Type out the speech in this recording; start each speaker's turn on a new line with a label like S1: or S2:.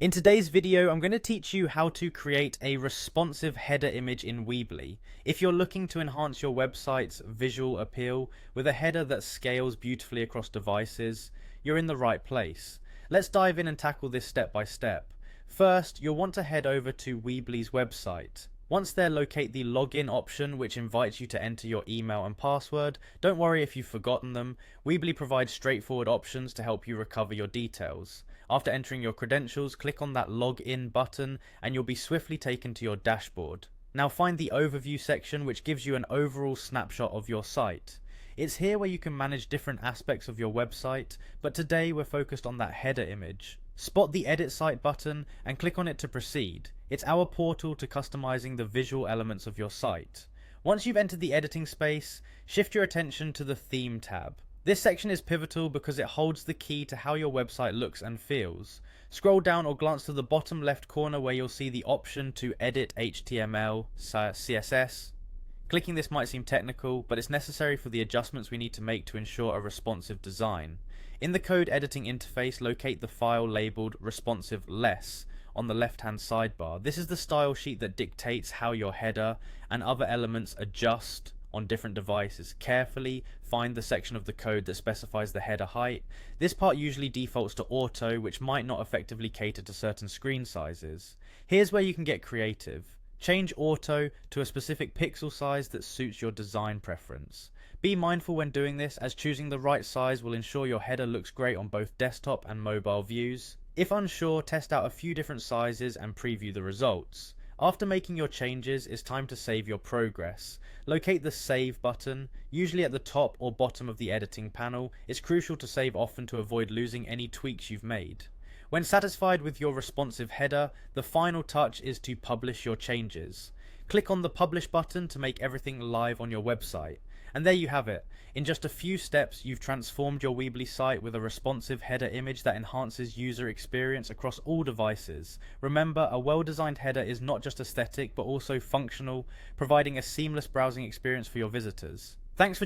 S1: In today's video, I'm going to teach you how to create a responsive header image in Weebly. If you're looking to enhance your website's visual appeal with a header that scales beautifully across devices, you're in the right place. Let's dive in and tackle this step by step. First, you'll want to head over to Weebly's website. Once there, locate the login option, which invites you to enter your email and password. Don't worry if you've forgotten them. Weebly provides straightforward options to help you recover your details. After entering your credentials, click on that login button and you'll be swiftly taken to your dashboard. Now find the overview section, which gives you an overall snapshot of your site. It's here where you can manage different aspects of your website, but today we're focused on that header image. Spot the edit site button and click on it to proceed. It's our portal to customizing the visual elements of your site. Once you've entered the editing space, shift your attention to the theme tab. This section is pivotal because it holds the key to how your website looks and feels. Scroll down or glance to the bottom left corner where you'll see the option to edit HTML, CSS. Clicking this might seem technical, but it's necessary for the adjustments we need to make to ensure a responsive design. In the code editing interface, locate the file labeled responsive less on the left-hand sidebar. This is the style sheet that dictates how your header and other elements adjust on different devices. Carefully find the section of the code that specifies the header height. This part usually defaults to auto, which might not effectively cater to certain screen sizes. Here's where you can get creative. Change auto to a specific pixel size that suits your design preference. Be mindful when doing this, as choosing the right size will ensure your header looks great on both desktop and mobile views. If unsure, test out a few different sizes and preview the results. After making your changes, it's time to save your progress. Locate the Save button, usually at the top or bottom of the editing panel. It's crucial to save often to avoid losing any tweaks you've made. When satisfied with your responsive header, the final touch is to publish your changes. Click on the Publish button to make everything live on your website. And there you have it. In just a few steps, you've transformed your Weebly site with a responsive header image that enhances user experience across all devices. Remember, a well-designed header is not just aesthetic, but also functional, providing a seamless browsing experience for your visitors. Thanks for